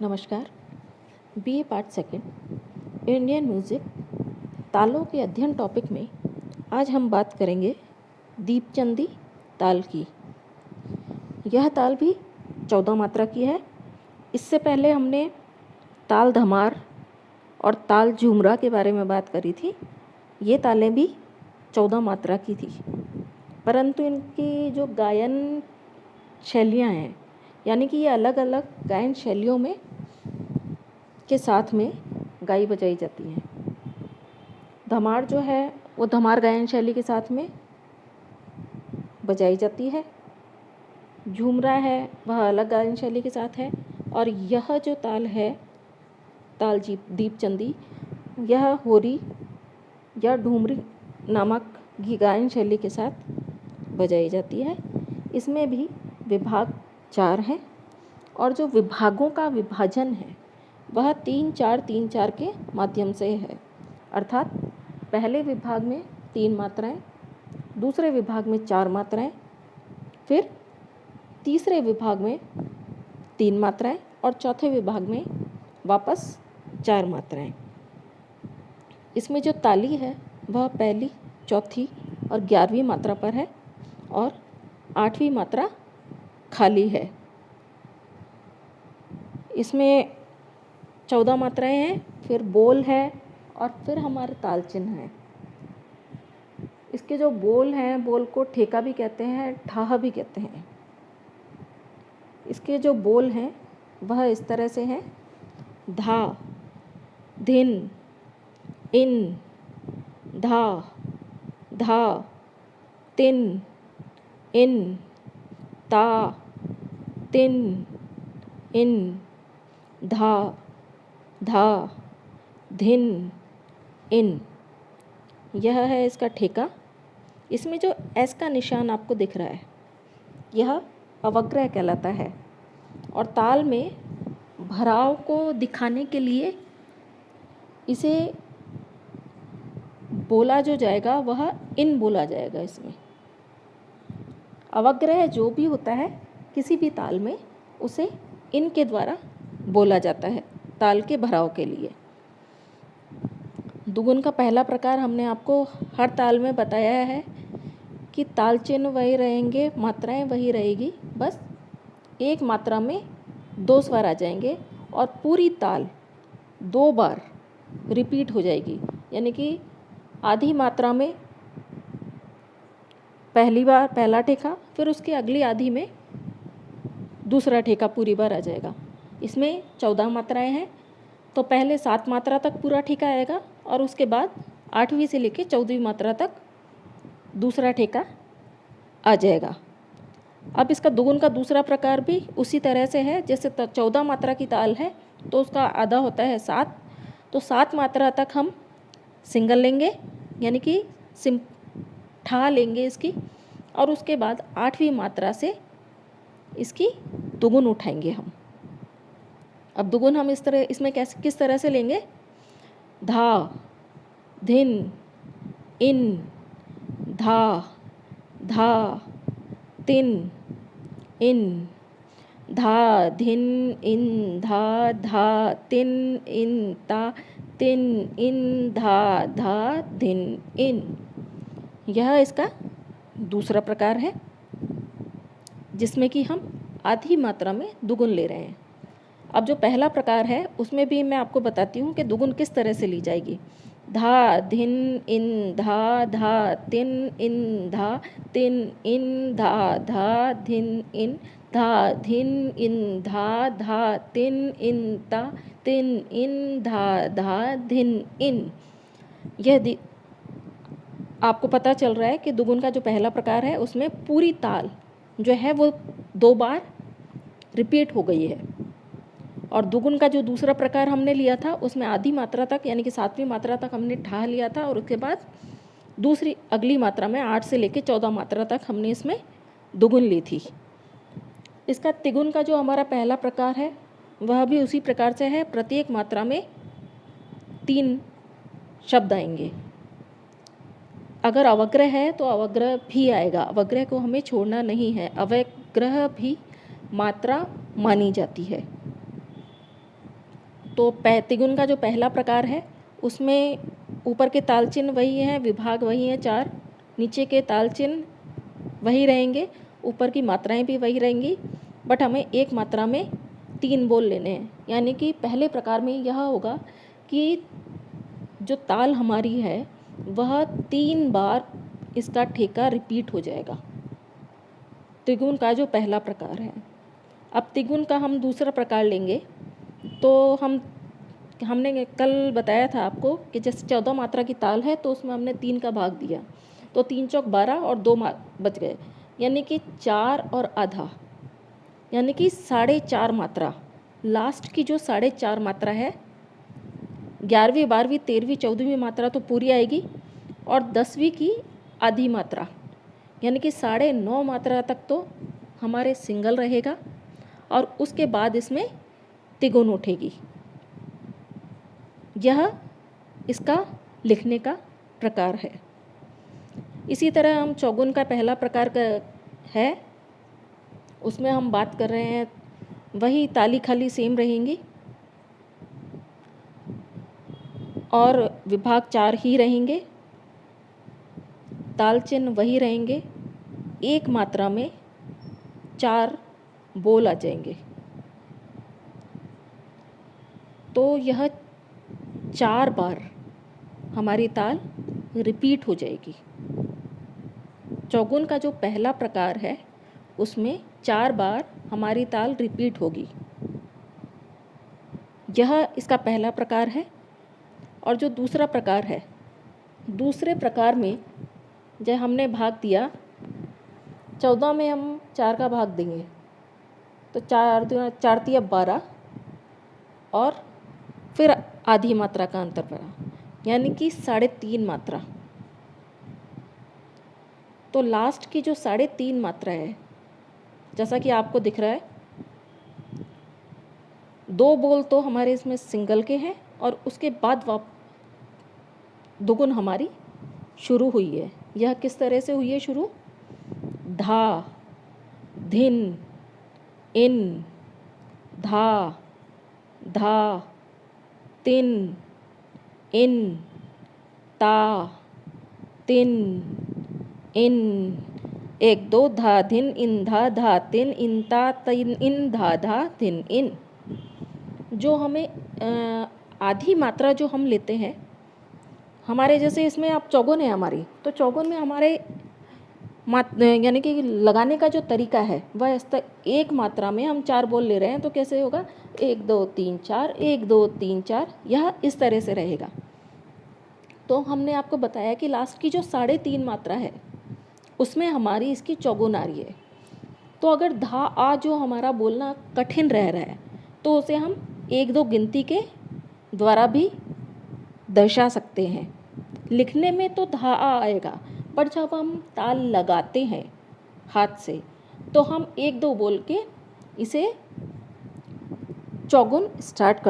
नमस्कार। BA part second Indian music तालों के अध्ययन टॉपिक में आज हम बात करेंगे दीपचंदी ताल की। यह ताल भी 14 मात्रा की है। इससे पहले हमने ताल धमार और ताल झूमरा के बारे में बात करी थी। ये तालें भी 14 मात्रा की थी, परंतु इनकी जो गायन शैलियाँ हैं, यानी कि ये अलग अलग गायन शैलियों में के साथ में गाई बजाई जाती हैं। धमार जो है वो धमार गायन शैली के साथ में बजाई जाती है। झूमरा है वह अलग गायन शैली के साथ है। और यह जो ताल है ताल दीपचंदी, यह होरी या ढूमरी नामक गायन शैली के साथ बजाई जाती है। इसमें भी विभाग 4 हैं और जो विभागों का विभाजन है वह 3-4-3-4 के माध्यम से है। अर्थात पहले विभाग में 3 मात्राएं, दूसरे विभाग में 4 मात्राएं, फिर तीसरे विभाग में 3 मात्राएं और चौथे विभाग में वापस 4 मात्राएं। इसमें जो ताली है वह पहली, चौथी और 11वीं मात्रा पर है और 8वीं मात्रा खाली है। इसमें 14 मात्राएं हैं, फिर बोल है और फिर हमारे ताल चिन्ह हैं। इसके जो बोल हैं, बोल को ठेका भी कहते हैं, ठाह भी कहते हैं। इसके जो बोल हैं वह इस तरह से हैं: धा, धिन, इन, धा, धा, तिन, इन, ता, तिन, इन, धा, धा, धिन, इन। यह है इसका ठेका। इसमें जो एस का निशान आपको दिख रहा है यह अवग्रह कहलाता है और ताल में भराव को दिखाने के लिए इसे बोला जो जाएगा वह इन बोला जाएगा। इसमें अवग्रह जो भी होता है किसी भी ताल में उसे इन के द्वारा बोला जाता है ताल के भराव के लिए। दुगुन का पहला प्रकार हमने आपको हर ताल में बताया है कि ताल चिन्ह वही रहेंगे, मात्राएं वही रहेगी, बस एक मात्रा में 2 स्वर आ जाएंगे और पूरी ताल 2 बार रिपीट हो जाएगी। यानी कि आधी मात्रा में पहली बार पहला ठेका, फिर उसकी अगली आधी में दूसरा ठेका पूरी बार आ जाएगा। इसमें 14 मात्राएं हैं, तो पहले 7 मात्रा तक पूरा ठेका आएगा और उसके बाद 8वीं से लेकर 14वीं मात्रा तक दूसरा ठेका आ जाएगा। अब इसका दुगुन का दूसरा प्रकार भी उसी तरह से है। जैसे 14 मात्रा की ताल है तो उसका आधा होता है 7, तो 7 मात्रा तक हम सिंगल लेंगे, यानी कि ठा लेंगे इसकी, और उसके बाद 8वीं मात्रा से इसकी दुगुन उठाएंगे हम। अब दुगुन हम इसमें किस तरह से लेंगे: धा, धिन, इन, धा, धा, तिन, इन, धा, धिन, इन, धा, धा, तिन, इन, ता, तिन, इन, धा, धा, धिन, इन। यह इसका दूसरा प्रकार है जिसमें कि हम आधी मात्रा में दुगुन ले रहे हैं। अब जो पहला प्रकार है उसमें भी मैं आपको बताती हूँ कि दुगुन किस तरह से ली जाएगी। धा, धिन, इन, धा, धा, तिन, इन, धा, तिन, इन, धा, धा, धिन, इन, धा, धिन, इन, धा, धा, तिन, इन, ता, तिन, इन, धा, धा, धिन, इन। यह आपको पता चल रहा है कि दुगुन का जो पहला प्रकार है उसमें पूरी ताल जो है वो 2 बार रिपीट हो गई है, और दुगुन का जो दूसरा प्रकार हमने लिया था उसमें आधी मात्रा तक, यानी कि 7वीं मात्रा तक हमने ठा लिया था और उसके बाद दूसरी अगली मात्रा में 8 से लेकर 14 मात्रा तक हमने इसमें दुगुन ली थी। इसका तिगुन का जो हमारा पहला प्रकार है वह भी उसी प्रकार से है। प्रत्येक मात्रा में 3 शब्द आएंगे। अगर अवग्रह है तो अवग्रह भी आएगा, अवग्रह को हमें छोड़ना नहीं है। अवग्रह भी मात्रा मानी जाती है। तो तिगुन का जो पहला प्रकार है उसमें ऊपर के ताल चिन्ह वही हैं, विभाग वही हैं 4, नीचे के ताल चिन्ह वही रहेंगे, ऊपर की मात्राएं भी वही रहेंगी, बट हमें एक मात्रा में 3 बोल लेने हैं। यानी कि पहले प्रकार में यह होगा कि जो ताल हमारी है वह 3 बार इसका ठेका रिपीट हो जाएगा। त्रिगुण का जो पहला प्रकार है। अब त्रिगुण का हम दूसरा प्रकार लेंगे तो हमने कल बताया था आपको कि जैसे 14 मात्रा की ताल है तो उसमें हमने 3 का भाग दिया, तो 3 चौक 12 और 2 बच गए, यानी कि 4 और आधा, यानी कि 4.5 मात्रा। लास्ट की जो 4.5 मात्रा है, 11वीं 12वीं 13वीं 14वीं मात्रा तो पूरी आएगी और 10वीं की आधी मात्रा, यानी कि 9.5 मात्रा तक तो हमारे सिंगल रहेगा और उसके बाद इसमें तिगुन उठेगी। यह इसका लिखने का प्रकार है। इसी तरह हम चौगुन का पहला प्रकार का है, उसमें हम बात कर रहे हैं वही ताली खाली सेम रहेंगी और विभाग 4 ही रहेंगे, ताल चिन्ह वही रहेंगे, एक मात्रा में 4 बोल आ जाएंगे। तो यह 4 बार हमारी ताल रिपीट हो जाएगी। चौगुन का जो पहला प्रकार है उसमें 4 बार हमारी ताल रिपीट होगी। यह इसका पहला प्रकार है। और जो दूसरा प्रकार है, दूसरे प्रकार में जब हमने भाग दिया 14 में हम 4 का भाग देंगे तो 4 तिया 12 और फिर आधी मात्रा का अंतर पड़ा, यानी कि 3.5 मात्रा। तो लास्ट की जो 3.5 मात्रा है, जैसा कि आपको दिख रहा है, 2 बोल तो हमारे इसमें सिंगल के हैं और उसके बाद दुगुन हमारी शुरू हुई है। यह किस तरह से हुई है शुरू? धा, धिन, इन, धा, धा, तिन, इन, ता, तिन, इन, 1 2 धा धिन इन धा धा तिन इन ता तिन इन धा धा धिन इन। जो हमें आधी मात्रा जो हम लेते हैं, हमारे जैसे इसमें आप चौगुन है हमारी, तो चौगुन में हमारे यानी कि लगाने का जो तरीका है वह इस एक मात्रा में हम 4 बोल ले रहे हैं, तो कैसे होगा? 1 2 3 4 1 2 3 4, यह इस तरह से रहेगा। तो हमने आपको बताया कि लास्ट की जो 3.5 मात्रा है उसमें हमारी इसकी चौगुन आ रही है। तो अगर धा आ जो हमारा बोलना कठिन रह रहा है तो उसे हम 1 2 गिनती के द्वारा भी दर्शा सकते हैं। लिखने में तो धा आ आएगा, पर जब हम ताल लगाते हैं हाथ से तो हम 1 2 बोल के इसे चौगुन स्टार्ट कर